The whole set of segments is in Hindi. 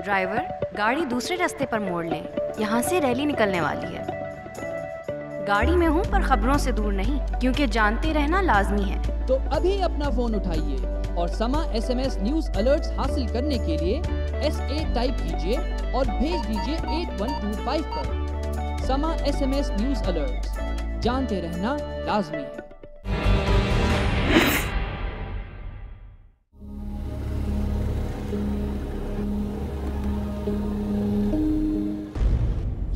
ड्राइवर, गाड़ी दूसरे रास्ते पर मोड़ लें। यहाँ से रैली निकलने वाली है। गाड़ी में हूँ पर खबरों से दूर नहीं, क्योंकि जानते रहना लाजमी है। तो अभी अपना फोन उठाइए और समा SMS न्यूज अलर्ट्स हासिल करने के लिए SA टाइप कीजिए और भेज दीजिए 8125 पर। समा SMS न्यूज अलर्ट्स, जानते रहना लाजमी है।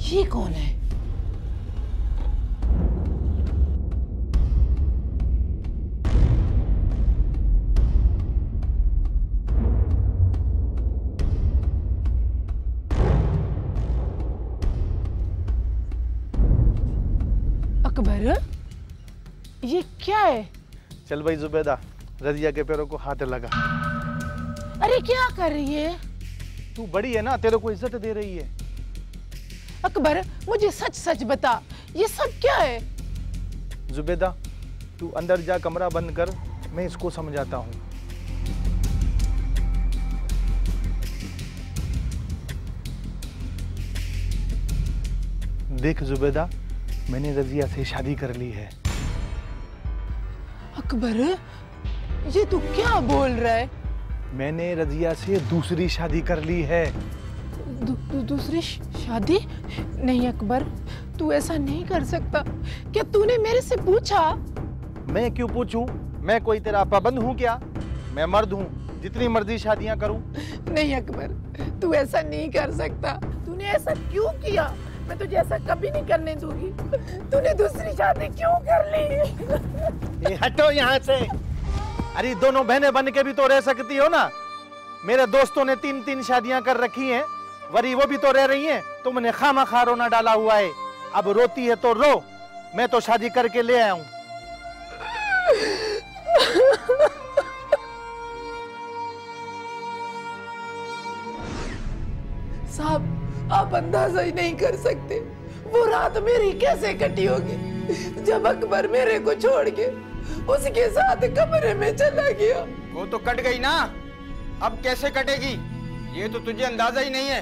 ये कौन है? अकबर, ये क्या है? चल भाई जुबैदा, रजिया के पैरों को हाथ लगा। अरे क्या कर रही है? तू बड़ी है ना, तेरे को इज्जत दे रही है। अकबर, मुझे सच सच बता, ये सब क्या है? जुबैदा, तू अंदर जा, कमरा बंद कर, मैं इसको समझाता हूँ। देख जुबैदा, मैंने रजिया से शादी कर ली है। अकबर, ये तू क्या बोल रहा है? मैंने रजिया से दूसरी शादी कर ली है। दूसरी शादी? नहीं अकबर, तू ऐसा नहीं कर सकता। क्या तूने मेरे से पूछा? मैं क्यों पूछूं? मैं कोई तेरा पाबंद हूँ क्या? मैं मर्द हूँ, जितनी मर्जी शादियां करूं। नहीं अकबर, तू ऐसा नहीं कर सकता। तूने ऐसा क्यों किया? मैं तुझे ऐसा कभी नहीं करने दूंगी। तूने दूसरी शादी क्यों कर ली? हटो यहाँ से। अरे दोनों बहनें बन के भी तो रह सकती हो ना। मेरे दोस्तों ने 3-3 शादियां कर रखी हैं, वरी वो भी तो रह रही हैं। तुमने खामखा रोना डाला हुआ है। अब रोती है तो रो, मैं तो शादी करके ले आया हूं। साहब, आप अंदाजा ही नहीं कर सकते वो रात मेरी कैसे कटी होगी, जब अकबर मेरे को छोड़ के उसके साथ कमरे में चला गया। वो तो कट गई ना, अब कैसे कटेगी ये तो तुझे अंदाजा ही नहीं है।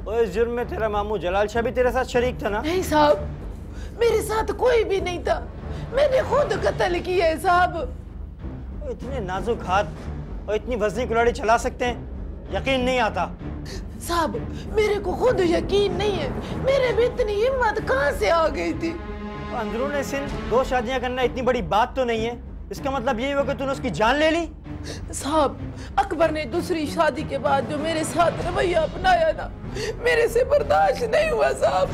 और इस जुर्म में तेरा मामू जलाल शाह भी तेरे साथ शरीक था ना? नहीं साहब, मेरे साथ कोई भी नहीं था, मैंने खुद कत्ल किया है साहब। इतने नाजुक हाथ और इतनी वजनी कुल्हाड़ी चला सकते हैं, यकीन नहीं आता। साहब, मेरे को खुद यकीन नहीं है, मेरे में इतनी हिम्मत कहाँ से आ गई थी? अंदरूनी सिंध 2 शादियां करना इतनी बड़ी बात तो नहीं है। इसका मतलब यही हुआ कि तूने उसकी जान ले ली? साहब, अकबर ने दूसरी शादी के बाद जो मेरे साथ रवैया अपनाया ना, मेरे से बर्दाश्त नहीं हुआ साहब।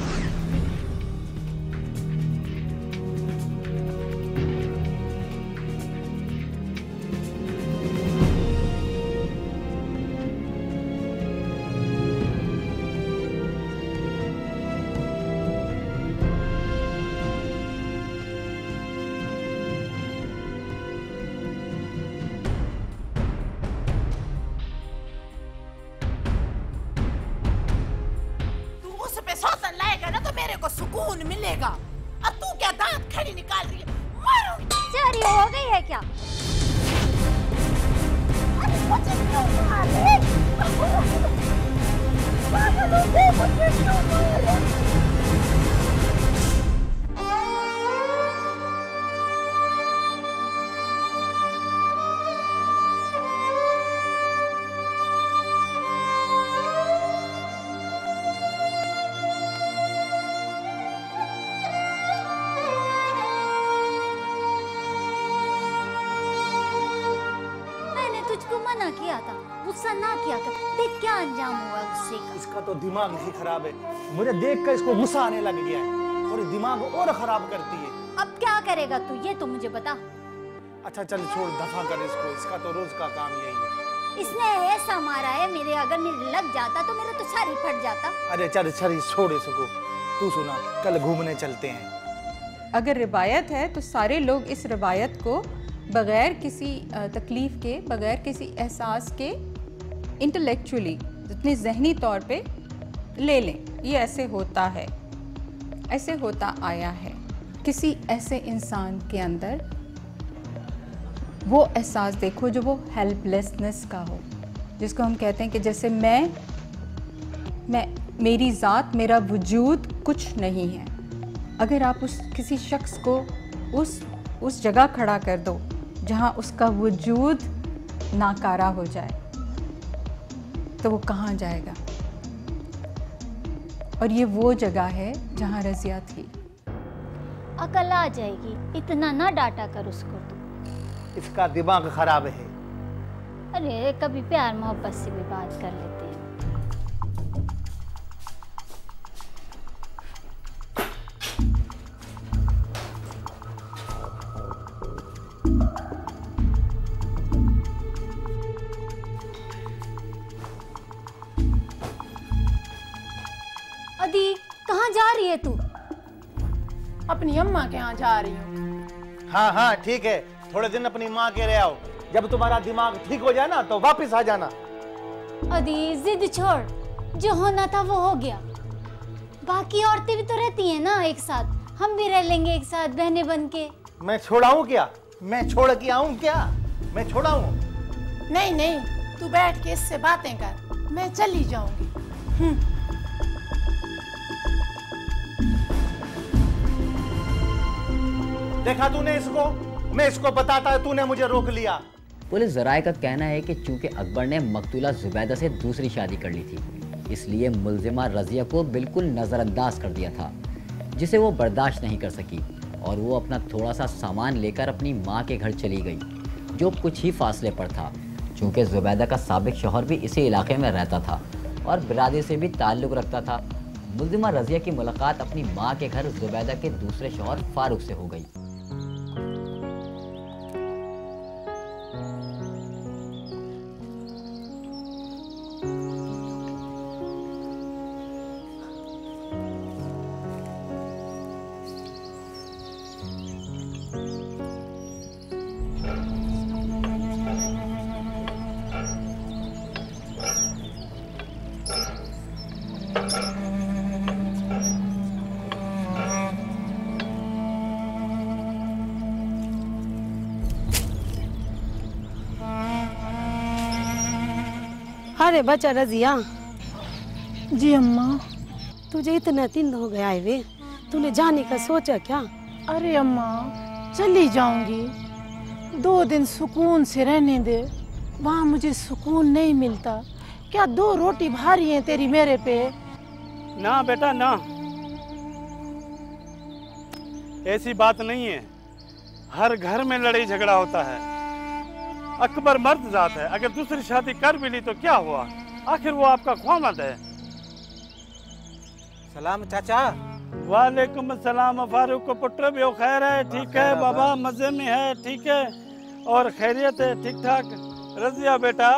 सुकून मिलेगा। अब तू क्या दांत खड़ी निकाल रही है? मारूंगी। चोरी हो गई है क्या? अरे मुझे क्यों मार रही? पागल हो गई, मुझे क्यों मार रही? किया था, गुस्सा ना किया था। देख क्या अंजाम हुआ गुस्से का। इसका तो दिमाग ही खराब है। मुझे देखकर इसको गुस्सा आने लग गया है और दिमाग और खराब करती है। अब क्या करेगा तू, ये तो मुझे बता। अच्छा चल छोड़, दफा कर इसको, इसका तो रोज का काम यही है। इसने ऐसा मारा है, मेरे अगर मेरे लग जाता तो मेरा तो सर ही फट जाता। अरे चल छोड़ इसको। तू सुना, कल घूमने चलते हैं। अगर रिवायत है तो सारे लोग इस रिवायत को बग़ैर किसी तकलीफ़ के, बग़ैर किसी एहसास के, इंटेलेक्चुअली, जितने ज़हनी तौर पे ले लें। ये ऐसे होता है, ऐसे होता आया है। किसी ऐसे इंसान के अंदर वो एहसास देखो जो वो हेल्पलेसनेस का हो, जिसको हम कहते हैं कि जैसे मैं मेरी ज़ात, मेरा वजूद कुछ नहीं है। अगर आप किसी शख्स को उस जगह खड़ा कर दो जहाँ उसका वजूद नाकारा हो जाए तो वो कहाँ जाएगा? और ये वो जगह है जहाँ रज़िया थी। अकल आ जाएगी, इतना ना डांटा कर उसको तू। इसका दिमाग खराब है। अरे कभी प्यार मोहब्बत से भी बात कर लेते हैं। अदी कहाँ जा रही है तू? अपनी अम्मा के यहाँ जा रही हूँ। हाँ हाँ ठीक है, थोड़े दिन अपनी माँ के रह आओ। जब तुम्हारा दिमाग ठीक हो जाए ना तो वापस आ जाना। अदी जिद छोड़, जो होना था वो हो गया। बाकी औरतें भी तो रहती हैं ना एक साथ, हम भी रह लेंगे एक साथ बहनें बन के। मैं छोड़ाऊं क्या? मैं छोड़ के आऊं क्या? मैं छोड़ाऊं? नहीं नहीं, तू बैठ के इससे बातें कर, मैं चली जाऊंगी। देखा तूने इसको? मैं इसको बताता है, तूने मुझे रोक लिया। पुलिस ज़राए का कहना है कि चूंकि अकबर ने मकतूला जुबैदा से दूसरी शादी कर ली थी, इसलिए मुल्जिमा रज़िया को बिल्कुल नज़रअंदाज कर दिया था, जिसे वो बर्दाश्त नहीं कर सकी और वो अपना थोड़ा सा सामान लेकर अपनी माँ के घर चली गई, जो कुछ ही फासले पर था। चूँकि जुबैदा का साबिक शौहर भी इसी इलाके में रहता था और बिरादरी से भी ताल्लुक़ रखता था, मुल्जिमा रज़िया की मुलाकात अपनी माँ के घर जुबैदा के दूसरे शौहर फारूक से हो गई। अरे बच्चा रज़िया। जी अम्मा। तुझे इतना दिन हो गया है वे, तूने जाने का सोचा क्या? अरे अम्मा चली जाऊंगी, 2 दिन सुकून से रहने दे। वहाँ मुझे सुकून नहीं मिलता। क्या 2 रोटी भारी हैं तेरी मेरे पे? ना बेटा ना, ऐसी बात नहीं है। हर घर में लड़ाई झगड़ा होता है। अकबर मर्द जात है, अगर दूसरी शादी कर भी ली तो क्या हुआ? आखिर वो आपका ख्वामद है। सलाम चाचा। वालेकुम सलाम। फारूक को पुत्र भी खैर है? ठीक है बाबा, मजे में है? ठीक है, और खैरियत है? ठीक ठाक। रज़िया बेटा,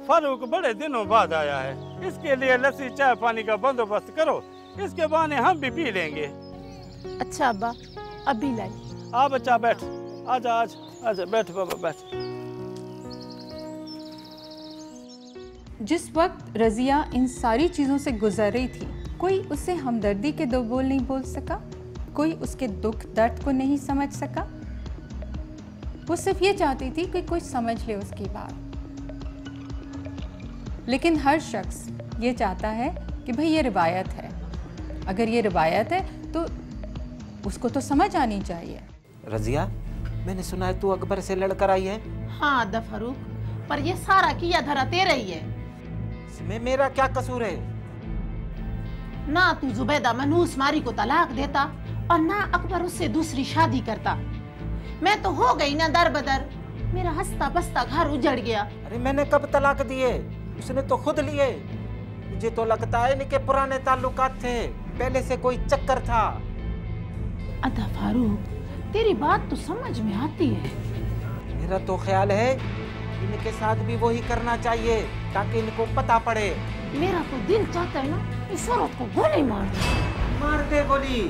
फारूक बड़े दिनों बाद आया है, इसके लिए लस्सी चाय पानी का बंदोबस्त करो, इसके बहाने हम भी पी लेंगे। अच्छा अब्बा, अभी लाई। आ बच्चा बैठ, आजा आजा आजा, बैठ बाबा बैठ। जिस वक्त रज़िया इन सारी चीज़ों से गुजर रही थी, कोई उससे हमदर्दी के 2 बोल नहीं बोल सका, कोई उसके दुख दर्द को नहीं समझ सका। वो सिर्फ ये चाहती थी कि कोई समझ ले उसकी बात। लेकिन हर शख्स ये चाहता है कि भाई ये रिवायत है, अगर ये रिवायत है तो उसको तो समझ आनी चाहिए। रज़िया, मैंने सुना है तू अकबर से लड़कर आई है। हाँ अदा फारूक, पर ये सारा किया धरा तेरा ही है। इसमें मेरा क्या कसूर है? ना तू जुबैदा मनूस मारी को तलाक देता और ना अकबर उससे दूसरी शादी करता। मैं तो हो गई ना दर बदर, मेरा हंसता बसता घर उजड़ गया। अरे मैंने कब तलाक दिए? उसने तो खुद लिए। मुझे तो लगता है इनके पुराने ताल्लुकात थे, पहले से कोई चक्कर था। अदा फारूक, तेरी बात तो समझ में आती है। मेरा तो ख्याल है इनके साथ भी वही करना चाहिए ताकि इनको पता पड़े। मेरा तो दिल चाहता है ना इस औरत को गोली मार दे। मार दे गोली।